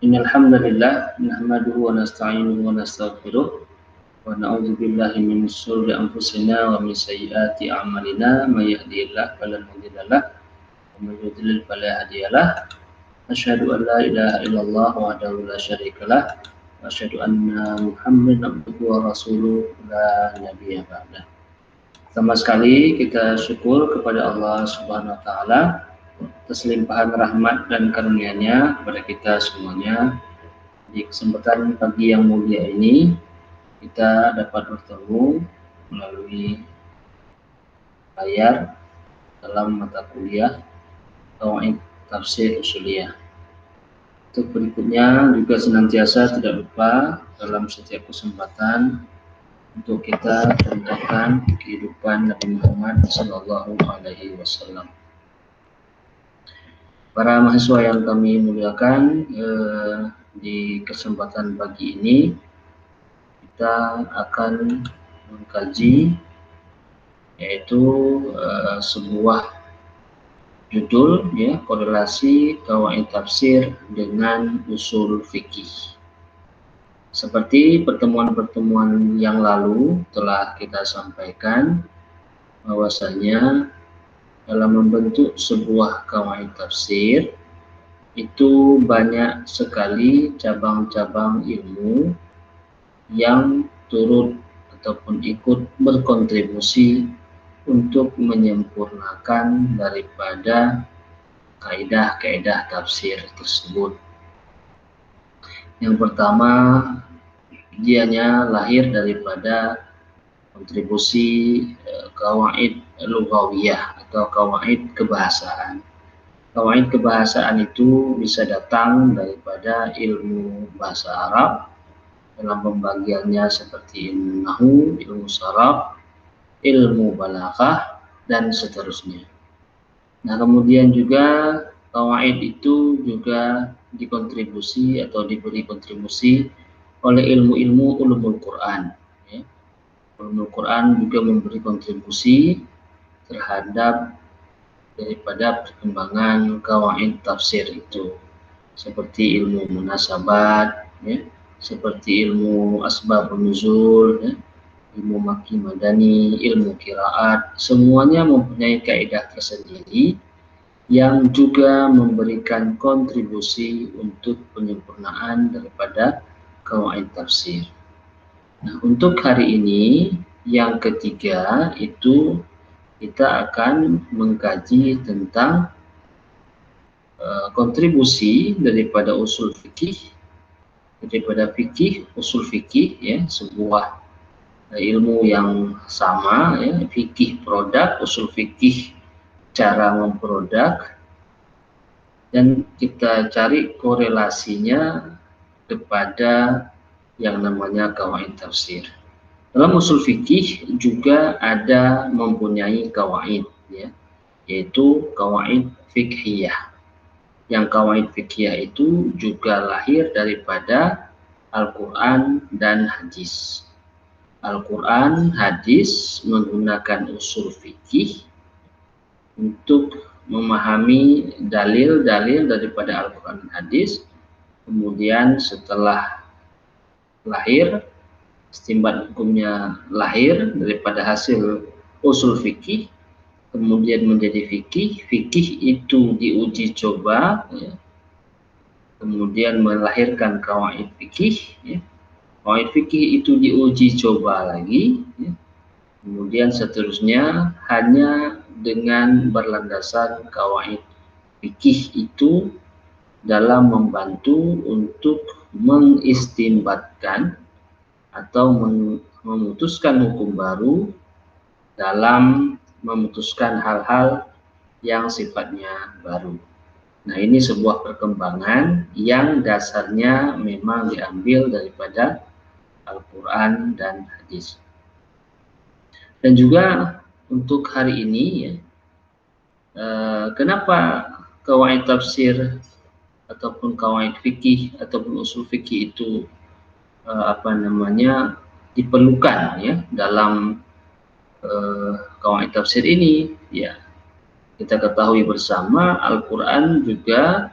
Innal hamdalillah nahmaduhu wa nasta'inuhu wa nastaghfiruh wa na'udzu billahi min shururi anfusina wa min sayyiati a'malina may yahdihillahu fala mudilla lahu wa may yudlil fala hadiyalah. Asyhadu an la ilaha illallah wahdahu la syarikalah wa asyhadu anna Muhammadan abduhu wa rasuluh la nabiyya ba'dah. Pertama sekali kita syukur kepada Allah Subhanahu wa taala atas limpahan rahmat dan karunia-Nya kepada kita semuanya. Di kesempatan pagi yang mulia ini kita dapat bertemu melalui layar dalam mata kuliah Qawaid Tafsir Ushuliyah. Untuk berikutnya juga senantiasa tidak lupa dalam setiap kesempatan untuk kita contohkan kehidupan Nabi Muhammad Sallallahu Alaihi Wasallam. Para mahasiswa yang kami muliakan, di kesempatan pagi ini kita akan mengkaji yaitu sebuah judul ya, korelasi qawaid tafsir dengan usul fikih. Seperti pertemuan-pertemuan yang lalu telah kita sampaikan bahwasanya dalam membentuk sebuah qawaid tafsir itu banyak sekali cabang-cabang ilmu yang turut ataupun ikut berkontribusi untuk menyempurnakan daripada kaidah-kaidah tafsir tersebut. Yang pertama, dianya lahir daripada kontribusi qawaid lughawiyah atau qawaid kebahasaan. Qawaid kebahasaan itu bisa datang daripada ilmu bahasa Arab dalam pembagiannya seperti ilmu nahwu, ilmu sharaf, ilmu balaghah, dan seterusnya. Nah, kemudian juga qawaid itu juga dikontribusi atau diberi kontribusi oleh ilmu-ilmu ulumul Quran. Ya. Ulumul Quran juga memberi kontribusi terhadap daripada perkembangan qawaid tafsir itu, seperti ilmu munasabat, ya, seperti ilmu asbabun nuzul, ya, ilmu makki madani, ilmu qiraat, semuanya mempunyai kaidah tersendiri yang juga memberikan kontribusi untuk penyempurnaan daripada qawaid tafsir. Nah, untuk hari ini yang ketiga itu kita akan mengkaji tentang kontribusi daripada usul fikih, daripada fikih, usul fikih, ya, sebuah ilmu yang sama, ya, fikih produk, usul fikih cara memproduk, dan kita cari korelasinya kepada yang namanya qawaid tafsir. Dalam usul fikih juga ada mempunyai qawaid, ya, yaitu qawaid fikhiyah. Yang qawaid fikhiyah itu juga lahir daripada Al-Quran dan hadis. Al-Quran, hadis menggunakan usul fikih untuk memahami dalil-dalil daripada Al-Quran dan hadis. Kemudian setelah lahir, istinbat hukumnya lahir daripada hasil usul fikih, kemudian menjadi fikih. Fikih itu diuji coba, ya, kemudian melahirkan qawaid fikih, ya. Qawaid fikih itu diuji coba lagi, ya. Kemudian seterusnya hanya dengan berlandaskan qawaid fikih itu dalam membantu untuk mengistinbatkan atau memutuskan hukum baru dalam memutuskan hal-hal yang sifatnya baru. Nah, ini sebuah perkembangan yang dasarnya memang diambil daripada Al-Quran dan hadis. Dan juga untuk hari ini, ya, kenapa qawaid tafsir ataupun qawaid fikih ataupun usul fikih itu diperlukan, ya, dalam qawaid tafsir ini, ya. Kita ketahui bersama Al-Quran juga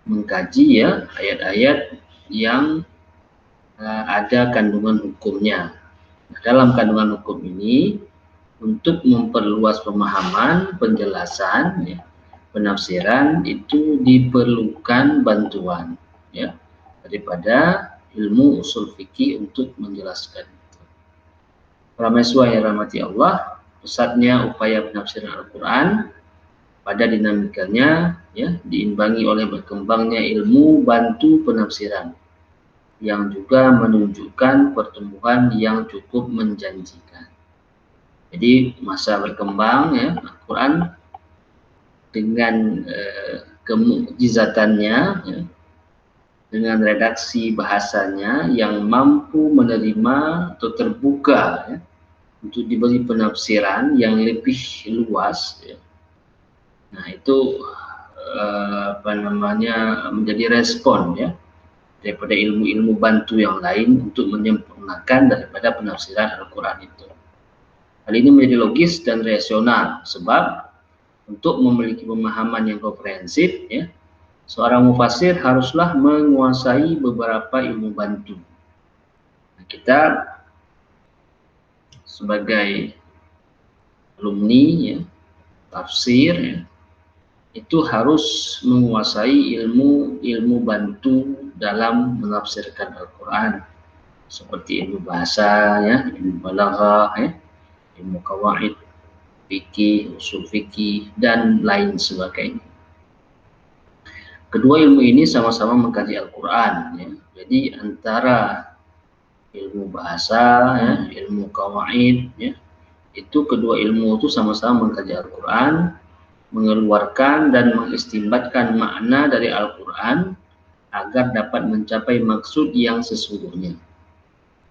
mengkaji ya ayat-ayat yang ada kandungan hukumnya. Nah, dalam kandungan hukum ini untuk memperluas pemahaman, penjelasan, ya, penafsiran itu diperlukan bantuan ya daripada ilmu usul fikih untuk menjelaskan. Para mahasiswa yang rahmati Allah, pusatnya upaya penafsiran Al-Quran pada dinamikanya ya diimbangi oleh berkembangnya ilmu bantu penafsiran yang juga menunjukkan pertumbuhan yang cukup menjanjikan. Jadi masa berkembang ya Al-Quran dengan kemukjizatannya ya, dengan redaksi bahasanya yang mampu menerima atau terbuka ya, untuk diberi penafsiran yang lebih luas ya. Nah itu menjadi respon ya daripada ilmu-ilmu bantu yang lain untuk menyempurnakan daripada penafsiran Al-Quran itu. Hal ini menjadi logis dan rasional sebab untuk memiliki pemahaman yang komprehensif ya, seorang mufasir haruslah menguasai beberapa ilmu bantu. Nah, kita sebagai alumni ya, tafsir ya, itu harus menguasai ilmu bantu dalam menafsirkan Al-Quran seperti ilmu bahasa ya, ilmu balaghah ya, ilmu qawaid fikih, usul fikih dan lain sebagainya. Kedua ilmu ini sama-sama mengkaji Al-Quran ya. Jadi antara ilmu bahasa ya, ilmu qawaid ya, itu kedua ilmu itu sama-sama mengkaji Al-Quran, mengeluarkan dan mengistinbatkan makna dari Al-Quran agar dapat mencapai maksud yang sesungguhnya.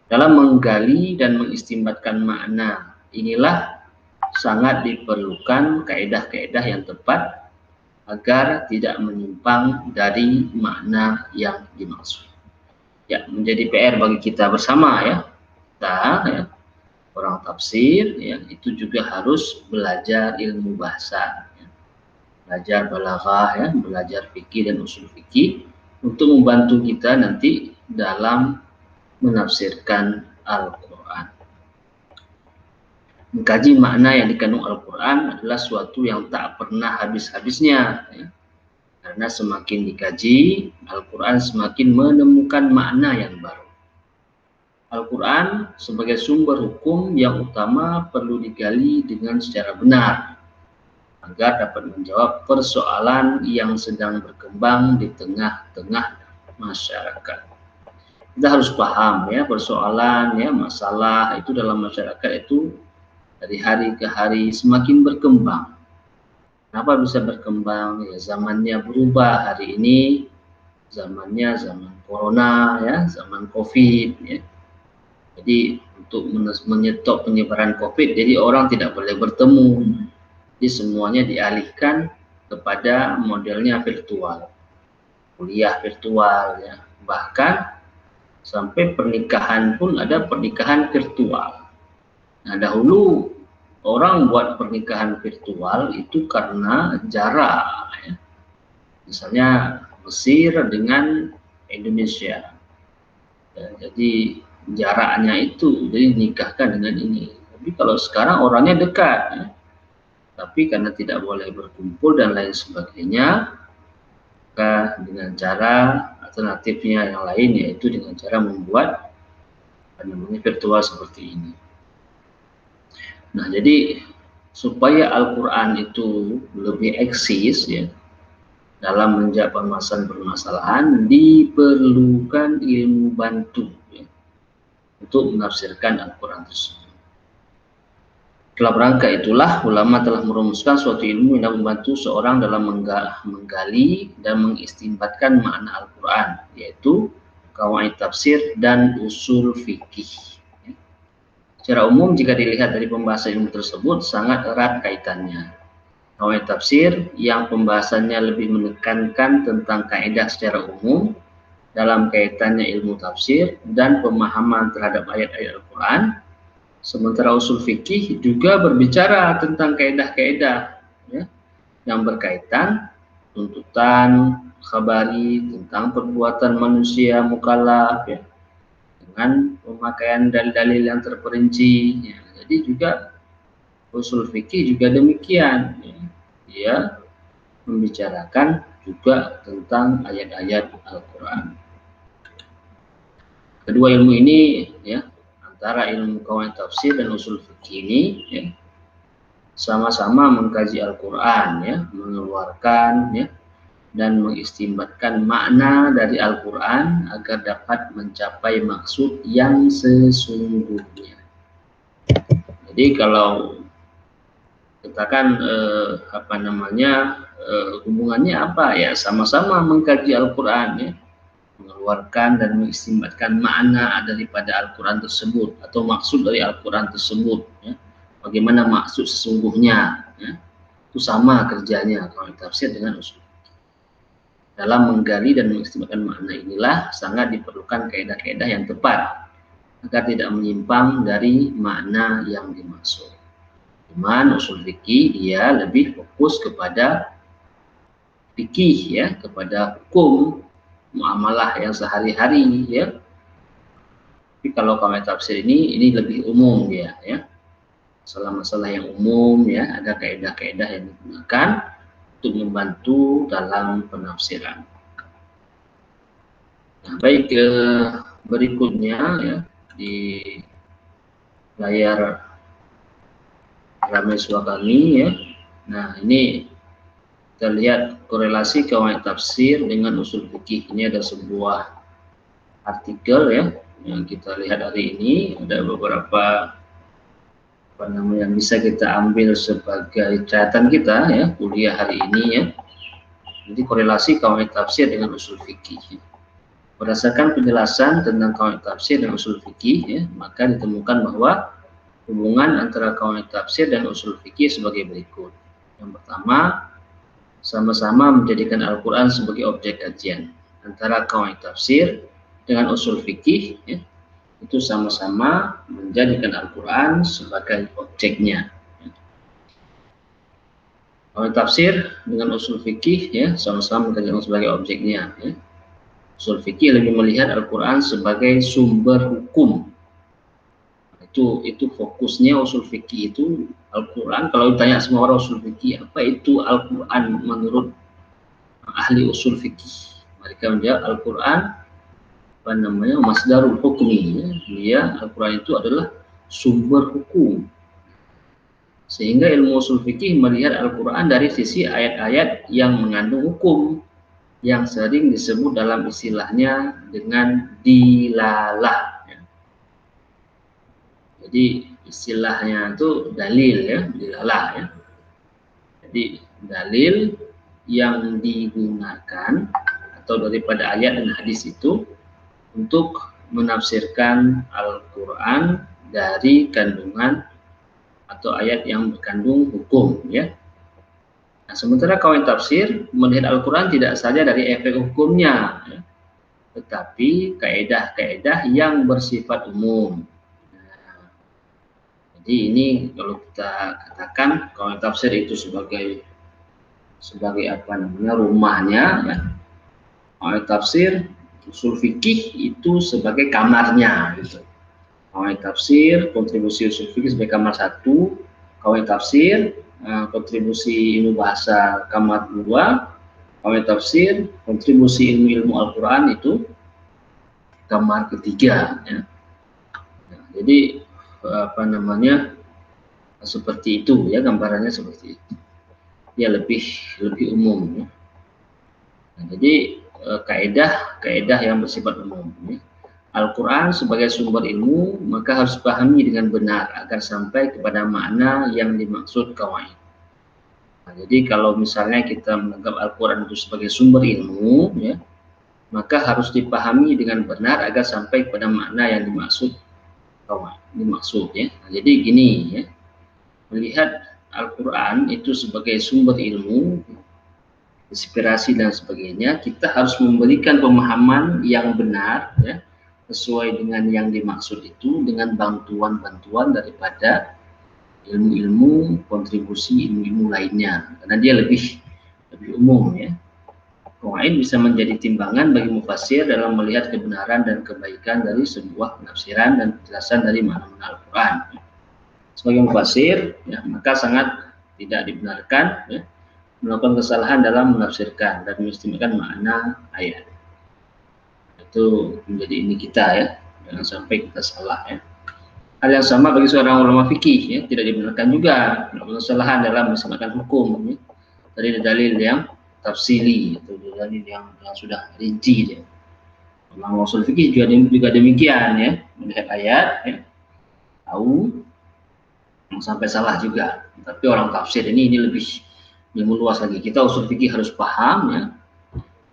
Dalam menggali dan mengistinbatkan makna inilah sangat diperlukan kaedah-kaedah yang tepat agar tidak menyimpang dari makna yang dimaksud. Ya, menjadi PR bagi kita bersama ya. Kita ya, orang tafsir ya, itu juga harus belajar ilmu bahasa ya. Belajar balaghah ya, belajar fikih dan usul fikih untuk membantu kita nanti dalam menafsirkan Al-Quran. Mengkaji makna yang dikandung Al-Quran adalah suatu yang tak pernah habis-habisnya ya. Karena semakin dikaji Al-Quran semakin menemukan makna yang baru. Al-Quran sebagai sumber hukum yang utama perlu digali dengan secara benar agar dapat menjawab persoalan yang sedang berkembang di tengah-tengah masyarakat. Kita harus paham ya persoalan ya masalah itu dalam masyarakat itu dari hari ke hari semakin berkembang. Kenapa bisa berkembang? Ya zamannya berubah. Hari ini zamannya zaman corona ya, zaman COVID ya. Jadi untuk menyetop penyebaran COVID, jadi orang tidak boleh bertemu. Jadi semuanya dialihkan kepada modelnya virtual. Kuliah virtual ya. Bahkan sampai pernikahan pun ada pernikahan virtual. Nah, dahulu orang buat pernikahan virtual itu karena jarak ya. Misalnya Mesir dengan Indonesia ya, jadi jaraknya itu jadi nikahkan dengan ini. Tapi kalau sekarang orangnya dekat ya. Tapi karena tidak boleh berkumpul dan lain sebagainya, maka dengan cara alternatifnya yang lain yaitu dengan cara membuat virtual seperti ini. Nah, jadi supaya Al-Quran itu lebih eksis ya dalam menjawab permasalahan diperlukan ilmu bantu ya, untuk menafsirkan Al-Quran tersebut. Dalam rangka itulah ulama telah merumuskan suatu ilmu yang membantu seorang dalam menggali dan mengistinbatkan makna Al-Quran, yaitu qawaid tafsir dan usul fikih. Secara umum jika dilihat dari pembahasan ilmu tersebut sangat erat kaitannya. Qawaid tafsir yang pembahasannya lebih menekankan tentang kaidah secara umum dalam kaitannya ilmu tafsir dan pemahaman terhadap ayat-ayat Al-Quran. Sementara usul fikih juga berbicara tentang kaidah-kaidah ya, yang berkaitan tuntutan khabari tentang perbuatan manusia mukallaf ya, dengan pemakaian dalil-dalil yang terperinci ya. Jadi juga usul fikih juga demikian ya. Dia membicarakan juga tentang ayat-ayat Al-Quran. Kedua ilmu ini ya, antara ilmu qawaid tafsir dan usul fikih ini ya, sama-sama mengkaji Al-Quran ya, mengeluarkan ya, dan mengistinbatkan makna dari Al-Quran agar dapat mencapai maksud yang sesungguhnya. Jadi kalau katakan hubungannya apa ya, sama-sama mengkaji Al-Quran ya, mengeluarkan dan mengistinbatkan makna daripada Al-Quran tersebut atau maksud dari Al-Quran tersebut ya. Bagaimana maksud sesungguhnya ya. Itu sama kerjanya kalau tafsir dengan usul. Dalam menggali dan mengistinbatkan makna inilah sangat diperlukan kaidah-kaidah yang tepat agar tidak menyimpang dari makna yang dimaksud. Cuman usul fikih dia lebih fokus kepada fikih ya, kepada hukum muamalah yang sehari-hari ya. Tapi kalau qawaid tafsir ini lebih umum dia ya. Masalah-masalah yang umum ya, ada kaidah-kaidah yang digunakan untuk membantu dalam penafsiran. Nah, baik berikutnya ya di layar ramai kami ya. Nah, ini kita lihat korelasi qawaid tafsir dengan usul fikih. Ini ada sebuah artikel ya yang kita lihat hari ini, ada beberapa yang bisa kita ambil sebagai catatan kita ya kuliah hari ini ya. Jadi korelasi qawaid tafsir dengan usul fikih. Berdasarkan penjelasan tentang qawaid tafsir dan usul fikih ya, maka ditemukan bahwa hubungan antara qawaid tafsir dan usul fikih sebagai berikut. Yang pertama, sama-sama menjadikan Al-Quran sebagai objek kajian. Antara qawaid tafsir dengan usul fikih ya, itu sama-sama menjadikan Al-Quran sebagai objeknya. Qawaid tafsir dengan usul fikih ya, sama-sama menjadikan sebagai objeknya. Ya. Usul fikih lebih melihat Al-Quran sebagai sumber hukum. Itu fokusnya usul fikih itu Al-Quran. Kalau ditanya semua orang usul fikih, apa itu Al-Quran menurut ahli usul fikih? Mereka menjawab Al-Quran masdarul hukmi ya. Dia Al-Quran itu adalah sumber hukum. Sehingga ilmu usul fikih melihat Al-Quran dari sisi ayat-ayat yang mengandung hukum yang sering disebut dalam istilahnya dengan dilalah ya. Jadi istilahnya itu dalil ya, dilalah ya. Jadi dalil yang digunakan atau daripada ayat dan hadis itu untuk menafsirkan Al-Quran dari kandungan atau ayat yang berkandung hukum ya. Nah, sementara qawaid tafsir melihat Al-Quran tidak saja dari efek hukumnya ya, tetapi kaidah-kaidah yang bersifat umum. Nah, jadi ini kalau kita katakan qawaid tafsir itu sebagai rumahnya ya. Qawaid tafsir, usul fikih itu sebagai kamarnya gitu. Qawaid tafsir, kontribusi usul fikih sebagai kamar 1, qawaid tafsir, kontribusi ilmu bahasa kamar 2, qawaid tafsir, kontribusi ilmu Al-Quran itu kamar 3 ya. Nah, jadi seperti itu ya, gambarannya seperti itu. Ya lebih umum ya. Nah, jadi kaidah yang bersifat umum ya. Al-Quran sebagai sumber ilmu maka harus dipahami dengan benar agar sampai kepada makna yang dimaksud qawaid. Nah, jadi kalau misalnya kita menganggap Al-Quran itu sebagai sumber ilmu ya, maka harus dipahami dengan benar agar sampai kepada makna yang dimaksud qawaid, ya. Nah, jadi gini ya, melihat Al-Quran itu sebagai sumber ilmu, inspirasi dan sebagainya, kita harus memberikan pemahaman yang benar ya, sesuai dengan yang dimaksud itu dengan bantuan-bantuan daripada ilmu-ilmu kontribusi ilmu-ilmu lainnya, karena dia lebih umum ya. qawaid bisa menjadi timbangan bagi mufassir dalam melihat kebenaran dan kebaikan dari sebuah penafsiran dan penjelasan dari makna Al-Quran. Sebagai mufassir, ya, maka sangat tidak dibenarkan ya, melakukan kesalahan dalam menafsirkan dan mengistimewakan makna ayat. Itu menjadi ini kita ya, jangan sampai kita salah ya. Hal yang sama bagi seorang ulama fikih ya, tidak dibenarkan juga melakukan kesalahan dalam mengistimewkan hukum ya, dari dalil yang tafsili atau dalil yang sudah rinci ya. Ulama usul fikih juga demikian ya, melihat ayat ya, tahu sampai salah juga. Tapi orang tafsir ini lebih meluas lagi. Kita usul fikih harus paham ya,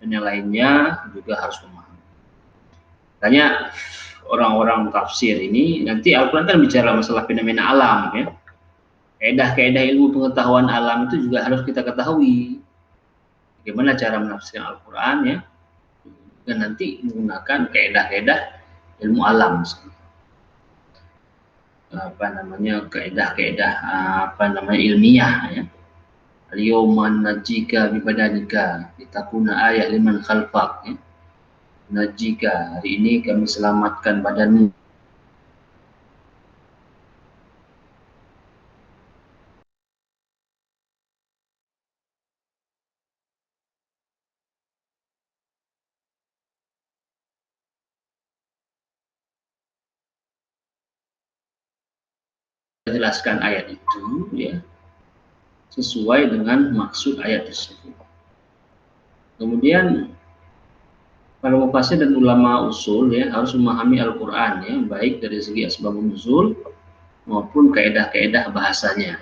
dan yang lainnya juga harus memahami. Makanya orang-orang tafsir ini nanti Al-Quran kan bicara masalah fenomena alam ya. Kaedah-kaedah ilmu pengetahuan alam itu juga harus kita ketahui. Bagaimana cara menafsirkan Al-Quran ya. Dan nanti menggunakan kaedah-kaedah ilmu alam. Kaedah-kaedah ilmiah ya. Al-yawma najika bibadanika litakuna ayat liman khalfak ya. Najika, hari ini kami selamatkan badanmu. Jelaskan ayat itu ya sesuai dengan maksud ayat tersebut. Kemudian para mufassir dan ulama usul ya harus memahami Al-Quran ya, baik dari segi asbabun nuzul maupun kaedah-kaedah bahasanya.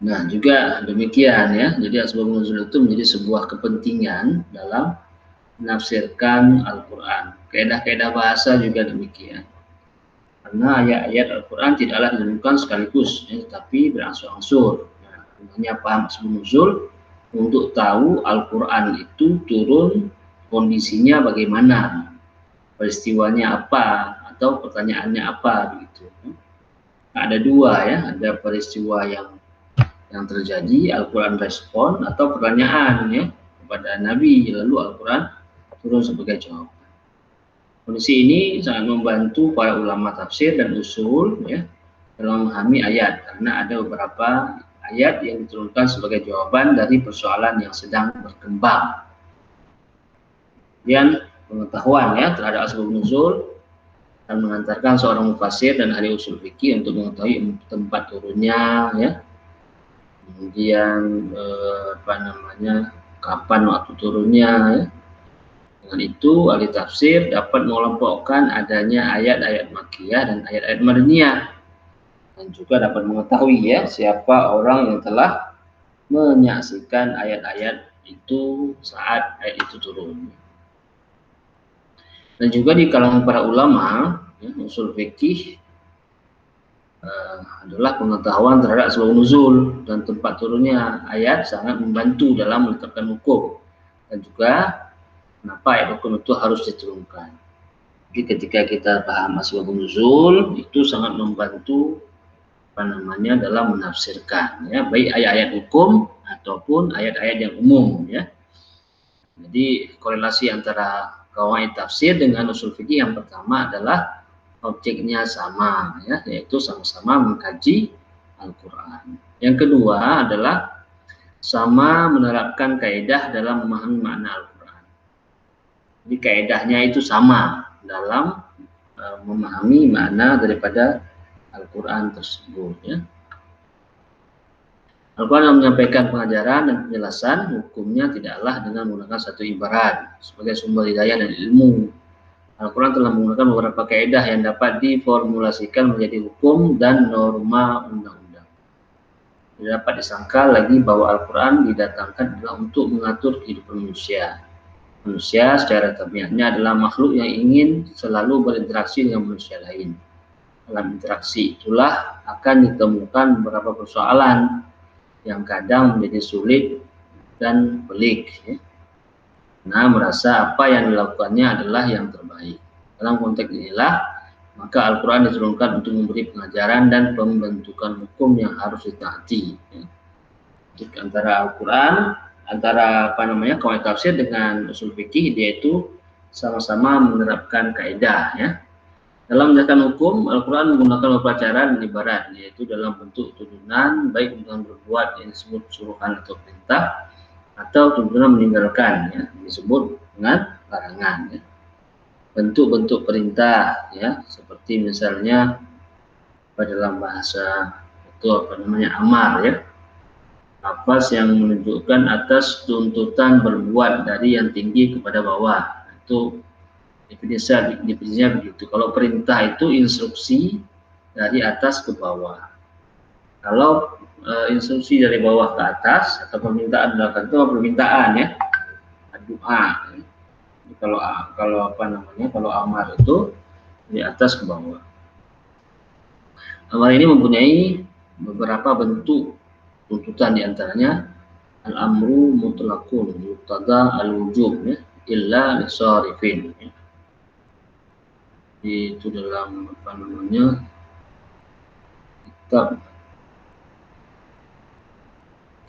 Nah juga demikian ya, jadi asbabun nuzul itu menjadi sebuah kepentingan dalam menafsirkan Al-Quran. Kaedah-kaedah bahasa juga demikian. Karena ayat-ayat Al-Quran tidaklah ditentukan sekaligus, ya, tetapi berangsur-angsur. Nah, hanya paham asbabun nuzul untuk tahu Al-Quran itu turun kondisinya bagaimana, peristiwanya apa, atau pertanyaannya apa, begitu. Nah, ada dua ya, ada peristiwa yang terjadi, Al-Quran respon, atau pertanyaan ya kepada Nabi, lalu Al-Quran turun sebagai jawaban. Kondisi ini sangat membantu para ulama tafsir dan usul ya dalam memahami ayat, karena ada beberapa ayat yang diturunkan sebagai jawaban dari persoalan yang sedang berkembang. Dan pengetahuan ya terhadap asbabun nuzul dan mengantarkan seorang mufassir dan ahli usul fikih untuk mengetahui tempat turunnya ya. Kemudian kapan waktu turunnya ya. Dengan itu ahli tafsir dapat mengelompokkan adanya ayat-ayat makkiyah dan ayat-ayat madaniyah, dan juga dapat mengetahui ya siapa orang yang telah menyaksikan ayat-ayat itu saat ayat itu turun. Dan juga di kalangan para ulama ya, usul fikih adalah pengetahuan terhadap asbabun nuzul dan tempat turunnya ayat sangat membantu dalam menetapkan hukum, dan juga kenapa ayat hukum itu harus diturunkan. Jadi ketika kita paham asbabun nuzul itu sangat membantu dalam menafsirkan ya, baik ayat-ayat hukum ataupun ayat-ayat yang umum ya. Jadi korelasi antara qawaid tafsir dengan usul fikih yang pertama adalah objeknya sama ya, yaitu sama-sama mengkaji Al-Quran. Yang kedua adalah sama menerapkan kaidah dalam memahami makna Al-Quran. Jadi kaidahnya itu sama dalam memahami makna daripada Al-Quran tersebut ya. Al-Quran menyampaikan pengajaran dan penjelasan hukumnya tidaklah dengan menggunakan satu ibarat sebagai sumber hidayah dan ilmu. Al-Quran telah menggunakan beberapa kaidah yang dapat diformulasikan menjadi hukum dan norma undang-undang. Tidak dapat disangkal lagi bahwa Al-Quran didatangkan adalah untuk mengatur kehidupan manusia. Manusia secara tabiatnya adalah makhluk yang ingin selalu berinteraksi dengan manusia lain. Dalam interaksi itulah akan ditemukan beberapa persoalan yang kadang menjadi sulit dan pelik ya. Nah, merasa apa yang dilakukannya adalah yang terbaik. Dalam konteks inilah maka Al-Quran diturunkan untuk memberi pengajaran dan pembentukan hukum yang harus ditaati ya. Jadi antara Al-Quran antara kawan tafsir dengan usul fikih, dia itu sama-sama menerapkan kaidah ya. Dalam menjelaskan hukum, Al-Quran menggunakan beberapa cara dan ibarat, yaitu dalam bentuk tuntunan, baik dengan berbuat yang disebut suruhan atau perintah, atau tuntunan meninggalkan, ya, disebut dengan larangan. Ya. Bentuk-bentuk perintah, ya, seperti misalnya pada dalam bahasa itu amar, ya, lafaz yang menunjukkan atas tuntutan berbuat dari yang tinggi kepada bawah. Itu definisinya begitu. Kalau perintah itu instruksi dari atas ke bawah. Kalau instruksi dari bawah ke atas atau permintaan dari atas itu permintaan ya, doa. Kalau amar itu dari atas ke bawah. Amar ini mempunyai beberapa bentuk tuntutan, diantaranya al-amru mutlaqun yuqtada al-wujub ya, illa lisarifin. Ya. Itu dalam kitab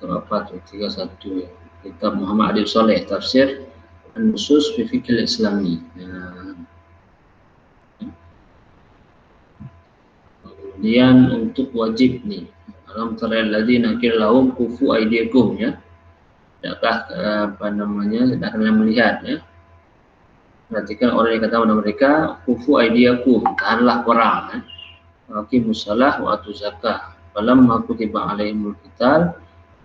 apa tuh 31 ya, kitab Muhammad Adil Saleh tafsir An-Nusus fi Fiqhil Islami. Kemudian untuk wajib nih, alam taral ladzina qila lahum kufu aydiyakum ya. Tidak kalian melihat ya. Perhatikan orang yang kata kepada mereka, kufu aydiyakum, tahanlah perang ya. Waqimus shalah wa atuz zakah. Falamma kutiba alaihimul qital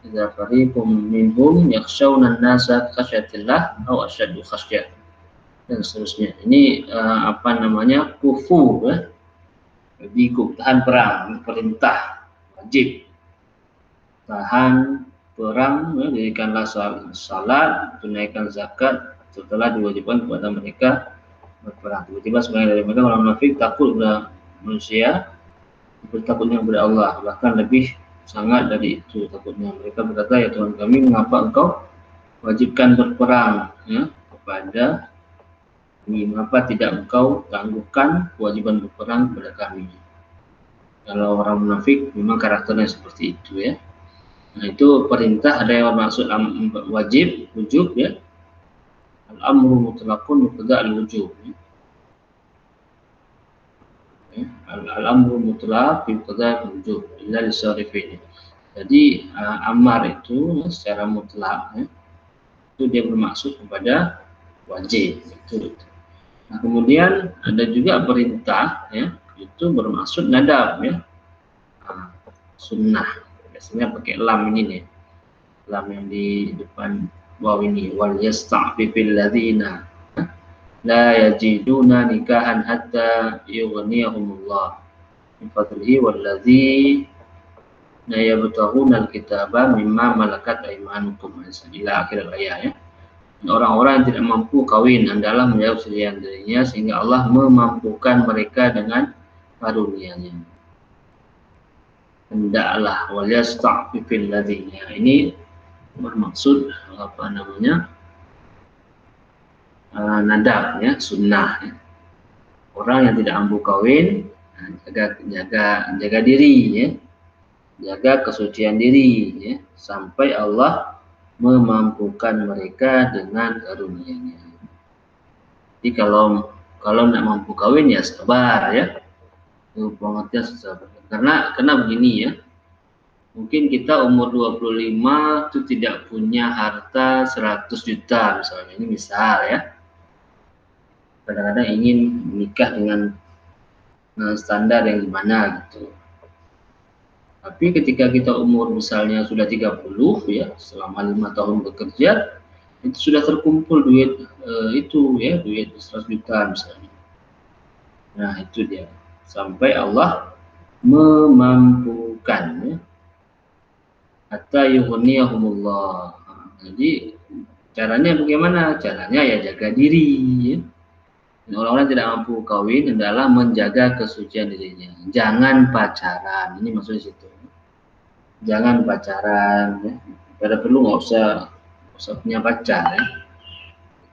idza fariqum minhum yakhshawna an-nasa khasyatillah aw asyaddu khasyah. Dan seterusnya. Ini kufu ya. Bikum, tahan perang, perintah wajib. Tahan perang, ya, dirikanlah salat, tunaikan zakat setelah diwajibkan kepada mereka berperang. Tiba-tiba sebagian dari mereka orang munafik takut kepada manusia, bertakutnya kepada Allah, bahkan lebih sangat dari itu takutnya. Mereka berkata, ya Tuhan kami, mengapa engkau wajibkan berperang ya, kepada kami, mengapa tidak engkau tangguhkan kewajiban berperang kepada kami? Kalau orang munafik memang karakternya seperti itu ya. Nah, itu perintah ada yang bermaksud wajib, wujub ya. Al-amru mutlaqun yuqtada al-wujub. Ya. Al-amru mutlaq yuqtada al-wujub illa lisarifin. Jadi amar itu secara mutlak ya, itu dia bermaksud kepada wajib itu. Nah, kemudian ada juga perintah ya, itu bermaksud nadab ya. Sunnah. Biasanya pakai lam ini nih. Lam yang di depan waw ini, wal yasta'fifil ladzina la yajiduna nikahan hatta yughniyahumullah min fadlihi wal ladzina yabtaghuna al-kitaba mimma malakat aymanukum ila akhir ayat ya. Orang-orang yang tidak mampu kawin hendaklah menjauh selian darinya sehingga Allah memampukan mereka dengan karunia-Nya. Hendaklah wal yasta'fifil ladzina. Ini bermaksud nadab ya, sunnah ya. Orang yang tidak mampu kawin jaga diri ya. Jaga kesucian diri ya, sampai Allah memampukan mereka dengan karunia-Nya. Jadi kalau tidak mampu kawin ya sabar ya. Pengertian sabar. Karena begini ya. Mungkin kita umur 25 itu tidak punya harta 100 juta misalnya. Ini misal ya. Kadang-kadang ingin menikah dengan standar yang gimana gitu. Tapi ketika kita umur misalnya sudah 30 ya, selama 5 tahun bekerja, itu sudah terkumpul duit itu ya, duit 100 juta misalnya. Nah, itu dia. Sampai Allah memampukan ya. Hatta yughniyahumullah. Jadi caranya bagaimana? Caranya ya jaga diri ya. Orang-orang tidak mampu kawin hendaklah menjaga kesucian dirinya. Jangan pacaran. Ini maksudnya situ. Jangan pacaran ya. Pada perlu nggak usah punya pacar ya.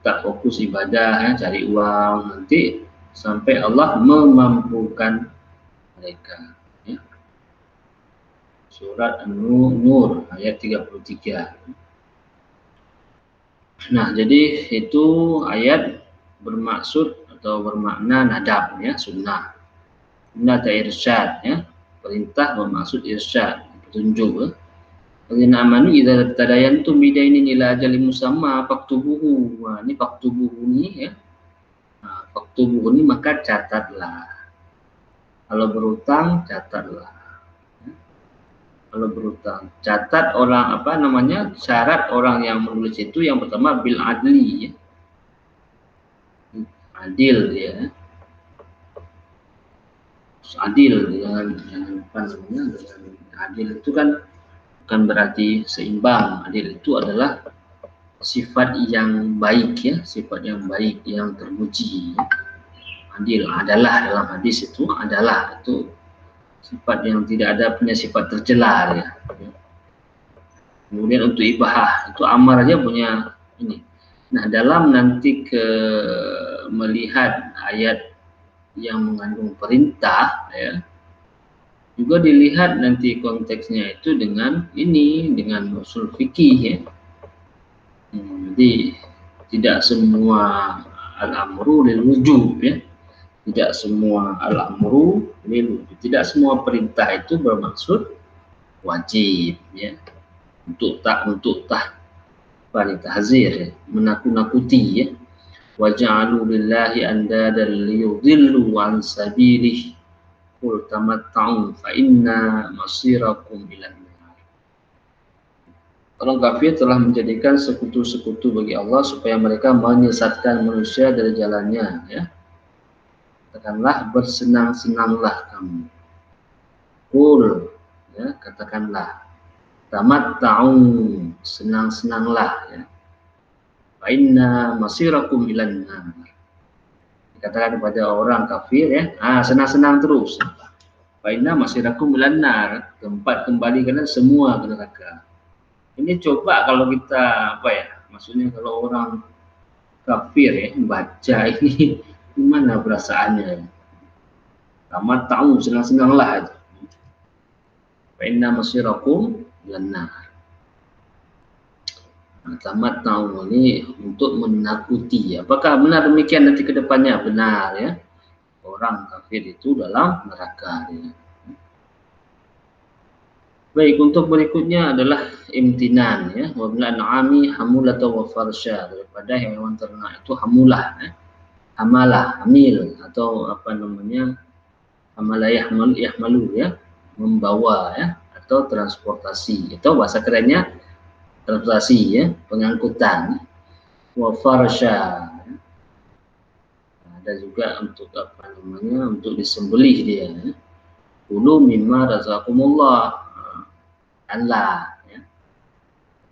Tak fokus ibadah ya, cari uang, nanti sampai Allah memampukan mereka ya. Surat An-Nur ayat 33. Nah, jadi itu ayat bermaksud atau bermakna nadab ya, sunnah. Sunnah atau irsyad ya. Perintah bermaksud irsyad, petunjuk ya. Alladzina amanu idza tadayantum bidainin ila ajalin musamma faktubuhu. Wah, ini faktubuhu ini ya. Nah, faktubuhu ini maka catatlah. Kalau berutang catatlah. Kalau berutang, catat orang apa namanya? Syarat orang yang menulis itu yang pertama bil adli ya. Adil ya. Adil dengan apa namanya? Dengan adil itu kan bukan berarti seimbang. Adil itu adalah sifat yang baik ya, sifat yang baik yang terpuji. Adil adalah dalam hadis itu adalah itu sifat yang tidak ada punya sifat tercela ya. Kemudian untuk ibahah itu amar aja punya ini. Nah, dalam nanti melihat ayat yang mengandung perintah ya, juga dilihat nanti konteksnya itu dengan ini, dengan usul fikih ya. Jadi tidak semua al-amru lil wujub ya. Tidak semua al-amru lil wujub. Tidak semua perintah itu bermaksud wajib ya. Untuk tahzir ya. Menakut-nakuti ya. Wa ja'alu lillahi andadan liyudhillu an sabilihi. Qul tamatta'u fa inna masirakum ilan nar. Orang kafir telah menjadikan sekutu-sekutu bagi Allah supaya mereka menyesatkan manusia dari jalannya ya. Katakanlah bersenang-senanglah kamu. Qul ya, katakanlah tamatta'u, senang-senanglah ya. Fa inna masirakum ilan nar. Dikatakan kepada orang kafir ya, senang-senang terus. Fa inna masirakum ilan nar, tempat kembali kalian semua ke neraka. Ini coba kalau kita apa ya? Maksudnya kalau orang kafir ya baca ini gimana perasaannya? Tamat tahu senang-senanglah aja. Fa inna masirakum ilan nar. Tamat tahu ini untuk menakuti. Apakah benar demikian nanti ke depannya? Benar ya. Orang kafir itu dalam neraka ya. Baik, untuk berikutnya adalah imtinan ya. Wa bil an'ami hamulata wa farsha, daripada hewan ternak itu hamulah ya. Hamalah, hamil atau apa namanya? Hamalah yahmalu ya, membawa ya, atau transportasi. Atau bahasa kerennya transportasi ya, pengangkutan. Wa farsha. Ada juga untuk apa namanya? Untuk disembelih dia ya. Kulu mimma razaqakumullah, Allah ya,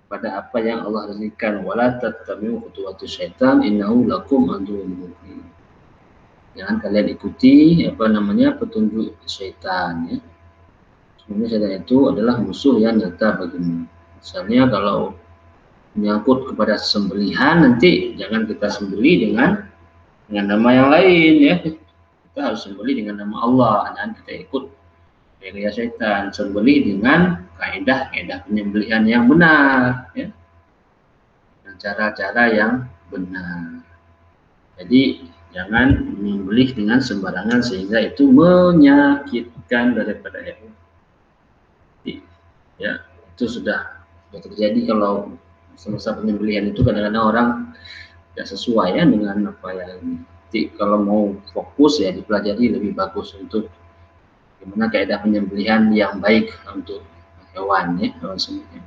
pada apa yang Allah rezekikan. Wala tattabi'u khutuwatus syaitan innahu lakum aduwwun mubin. Jangan kalian ikuti apa namanya petunjuk syaitan ya. Sebenarnya syaitan itu adalah musuh yang nyata bagimu. Misalnya kalau menyangkut kepada sembelihan, nanti jangan kita sembelih dengan nama yang lain ya. Kita harus sembelih dengan nama Allah, dan kita ikut gaya syaitan, sembelih dengan kaidah penyembelihan yang benar ya, dengan cara-cara yang benar. Jadi jangan menyembelih dengan sembarangan sehingga itu menyakitkan daripada hewan ya. Itu sudah terjadi kalau semasa penyembelihan itu kadang-kadang orang tidak sesuai ya dengan apa yang. Jadi kalau mau fokus ya dipelajari lebih bagus untuk gimana kaidah penyembelihan yang baik untuk hewan ya, hewan sembelihan.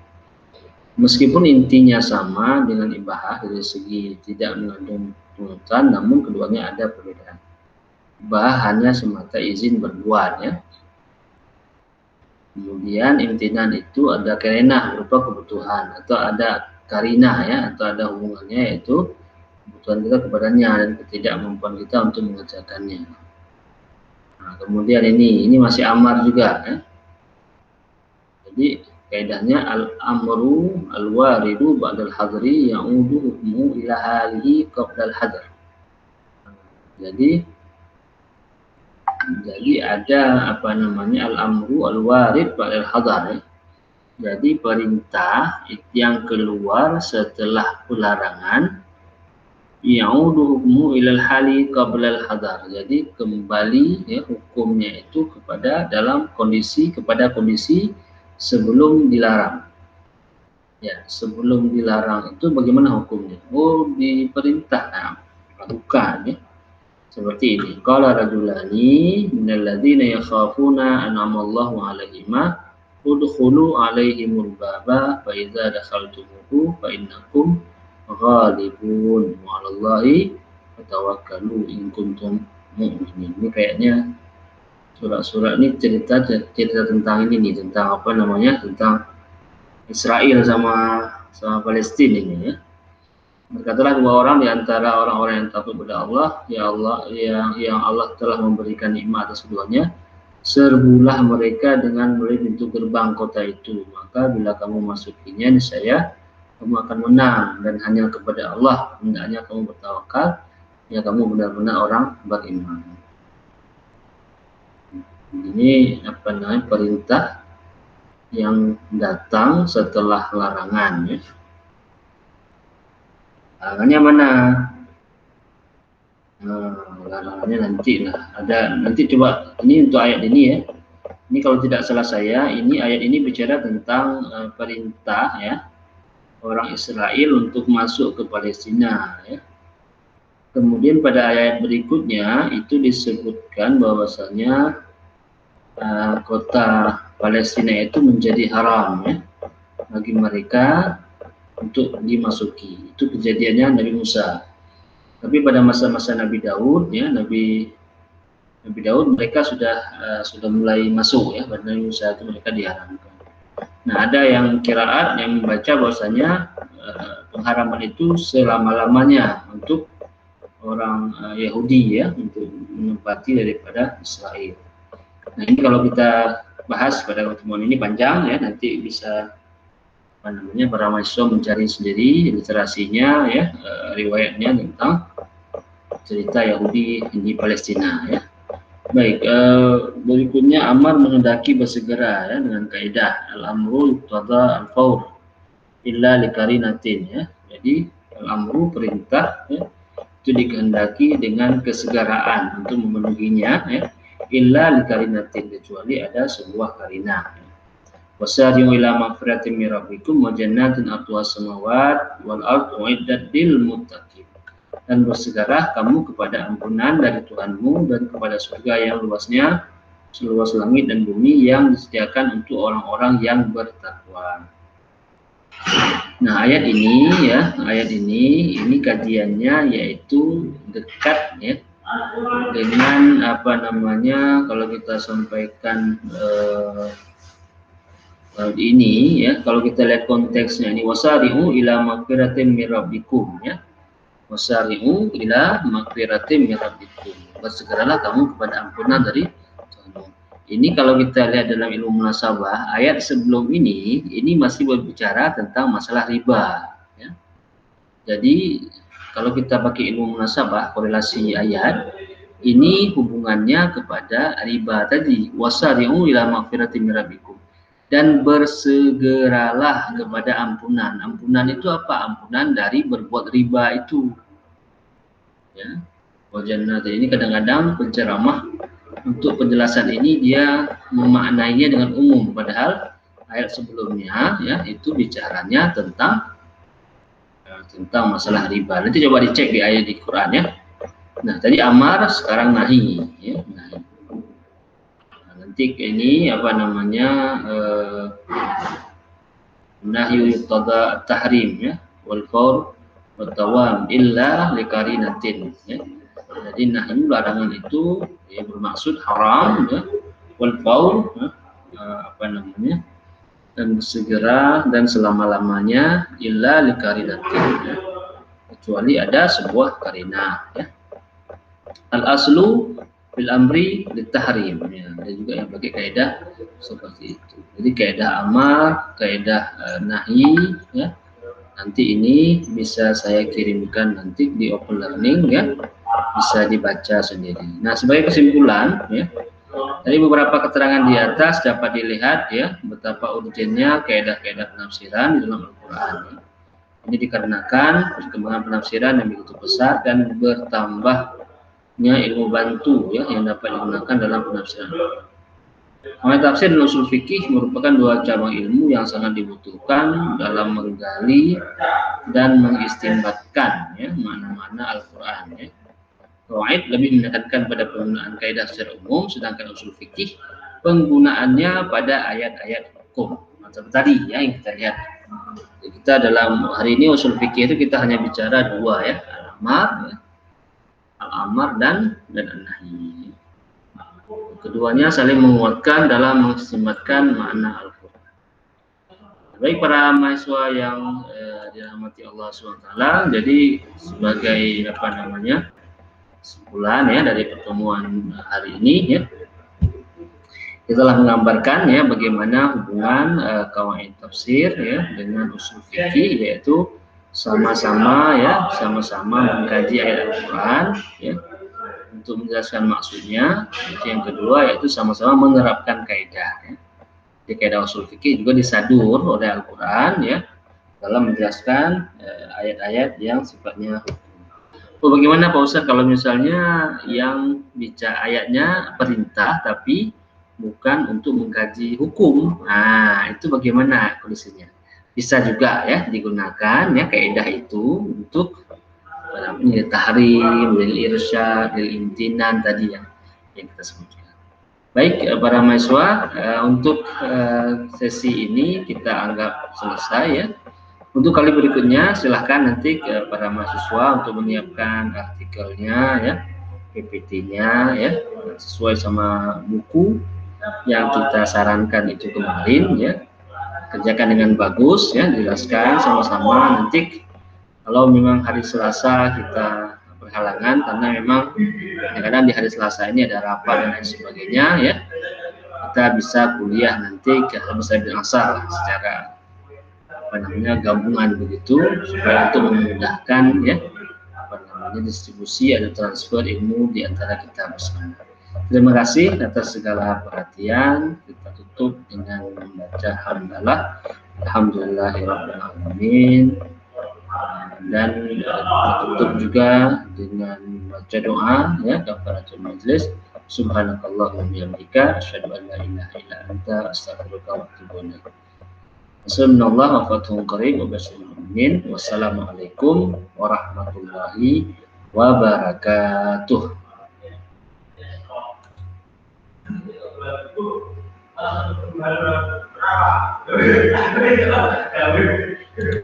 Meskipun intinya sama dengan ibahah dari segi tidak mengandung tuntutan, namun keduanya ada perbedaan. Ibahah hanya semata izin berbuat ya. Kemudian imtinan itu ada karenah berupa kebutuhan, atau ada karinah ya, atau ada hubungannya, yaitu kebutuhan kita kepadanya dan ketidakmampuan kita untuk mengerjakannya. Nah, kemudian ini masih amar juga ya. Jadi kaidahnya al-amru al-waridu ba'dal hadri ya'udu hukmu ila halihi qabdal hadr. Jadi ada apa namanya al-amru al-warid ba'dal hadar ya. Jadi perintah yang keluar setelah pelarangan ya'udu hukmu ilal hali qabla al-hadar. Jadi kembali ya hukumnya itu kepada kondisi sebelum dilarang. Ya, sebelum dilarang itu bagaimana hukumnya? Oh, diperintah lakukan ya. Seperti ini. Qala rajulani minal ladzina yakhafuna an'amallahu 'alaihima udkhulu 'alaihimul baba fa idza dakhaltumuhu fa innakum ghalibun wa 'alallahi fatawakkalu in kuntum mu'minin. Ini kayaknya surat-surat ini cerita tentang ini nih, tentang apa namanya? Tentang Israel sama Palestina ini ya. Berkatalah dua orang di antara orang-orang yang takut kepada Allah, ya Allah, yang Allah telah memberikan nikmat atas keduanya, serbulah mereka dengan melalui pintu gerbang kota itu. Maka bila kamu masukinya, niscaya kamu akan menang, dan hanya kepada Allah hendaknya kamu bertawakal, ya kamu benar-benar orang beriman. Ini apa namanya perintah yang datang setelah larangan ya. Larangannya mana? Larangannya nanti lah. Nanti coba ini untuk ayat ini ya. Ini kalau tidak salah saya, ini ayat ini bicara tentang perintah ya orang Israel untuk masuk ke Palestina ya. Kemudian pada ayat berikutnya itu disebutkan bahwasanya kota Palestina itu menjadi haram ya bagi mereka untuk dimasuki. Itu kejadiannya Nabi Musa. Tapi pada masa-masa Nabi Daud ya, Nabi Daud mereka sudah mulai masuk ya, pada Nabi Musa itu mereka diharamkan. Nah, ada yang qiraat yang membaca bahwasanya pengharaman itu selama-lamanya untuk orang Yahudi ya, untuk menempati daripada Israel. Nah, ini kalau kita bahas pada pertemuan ini panjang ya, nanti bisa para mahasiswa mencari sendiri literasinya ya, riwayatnya tentang cerita Yahudi di Palestina ya. Baik, berikutnya Ammar menghendaki bersegera ya, dengan kaidah al-amru yuqtada al-fawr illa likarinatin ya. Jadi al-amru perintah ya, itu dikehendaki dengan kesegaraan untuk memenuhinya ya, illa likarinatin, kecuali ada sebuah karinah. Wasari'u ila magfiratin min rabbikum wa jannatin arduha samawat wal ardu uiddat lil muttaqin. Dan bersegeralah kamu kepada ampunan dari Tuhanmu dan kepada surga yang luasnya seluas langit dan bumi yang disediakan untuk orang-orang yang bertakwa. Nah, ayat ini kajiannya yaitu dekat ya dengan apa namanya, kalau kita sampaikan ini ya, kalau kita lihat konteksnya ini, wasari'u ila magfiratin min rabbikum ya, wasari'u ila magfiratin min rabbikum, bersegeralah kamu kepada ampunan dari Tuhanmu. Ini kalau kita lihat dalam ilmu munasabah, ayat sebelum ini masih berbicara tentang masalah riba ya. Jadi kalau kita pakai ilmu munasabah, korelasi ayat ini hubungannya kepada riba tadi, wasari'u ila magfiratin min rabbikum, dan bersegeralah kepada ampunan. Ampunan itu apa? Ampunan dari berbuat riba itu. Ya. Wajannat ini kadang-kadang penceramah untuk penjelasan ini dia memaknainya dengan umum, padahal ayat sebelumnya ya itu bicaranya tentang masalah riba. Nanti coba dicek di ayat di Quran ya. Nah, tadi amar, sekarang nahi ya, nahi. Nanti ini apa namanya nahyu yuqtada tahrim ya, wal qaul wa tawam illa likarinatin ya. Jadi nahyu larangan itu ya bermaksud haram ya, wal qaul apa namanya, dan bersegera dan selama-lamanya illa likarinatin ya, kecuali ada sebuah karinah ya. Al aslu bil amri litahrim ya, ada juga yang pakai kaidah seperti itu. Jadi kaidah amar, kaidah nahi ya, nanti ini bisa saya kirimkan nanti di open learning ya, bisa dibaca sendiri. Nah, sebagai kesimpulan ya, Dari beberapa keterangan di atas dapat dilihat ya betapa urgennya kaidah-kaidah penafsiran di dalam Al-Quran. Ini dikarenakan perkembangan penafsiran yang begitu besar dan bertambahnya ilmu bantu ya yang dapat digunakan dalam penafsiran. Mengenai tafsir dan usul fikih merupakan dua cabang ilmu yang sangat dibutuhkan dalam menggali dan mengistinbatkan ya makna-makna Al-Quran ya. Qawaid lebih menekankan pada penggunaan kaidah secara umum, sedangkan usul fikih penggunaannya pada ayat-ayat hukum. Macam tadi ya yang kita lihat. Kita dalam hari ini usul fikih itu kita hanya bicara dua ya, al-amar dan an-nahi. Keduanya saling menguatkan dalam mengistinbatkan makna Al-Quran. Baik para mahasiswa yang dirahmati Allah SWT, jadi sebagai kesimpulan ya dari pertemuan hari ini ya, kita telah menggambarkan ya bagaimana hubungan qawaid tafsir ya dengan usul fikih, yaitu sama-sama mengkaji ayat Al-Quran ya untuk menjelaskan maksudnya. Yang kedua yaitu sama-sama menerapkan kaidah ya. Di kaidah usul fikih juga disadur oleh Al-Quran ya dalam menjelaskan ayat-ayat yang sifatnya hukum. Bagaimana Pak Ustaz kalau misalnya yang bicara ayatnya perintah tapi bukan untuk mengkaji hukum? Nah, itu bagaimana kondisinya? Bisa juga ya digunakan ya kaidah itu untuk tahrim, lil irsyad, lil imtinan tadi yang kita sebutkan. Baik para mahasiswa, untuk sesi ini kita anggap selesai ya. Untuk kali berikutnya silahkan nanti para mahasiswa untuk menyiapkan artikelnya ya, PPT-nya ya, sesuai sama buku yang kita sarankan itu kemarin ya. Kerjakan dengan bagus ya, jelaskan sama-sama. Nanti kalau memang hari Selasa kita berhalangan karena memang kadang-kadang di hari Selasa ini ada rapat dan lain sebagainya ya, kita bisa kuliah nanti habis asar secara gabungan begitu, supaya untuk memudahkan ya distribusi atau transfer ilmu di antara kita bersama. Terima kasih atas segala perhatian. Kita tutup dengan membaca hamdalah, alhamdulillahirabbil alamin, dan tutup juga dengan baca doa ya kafaratul majlis. Subhanakallahumma wa bihamdika asyhadu an la ilaha illa anta astaghfiruka wa atubu ilaik. Assalamualaikum warahmatullahi wabarakatuh. Wassalamualaikum warahmatullahi wabarakatuh.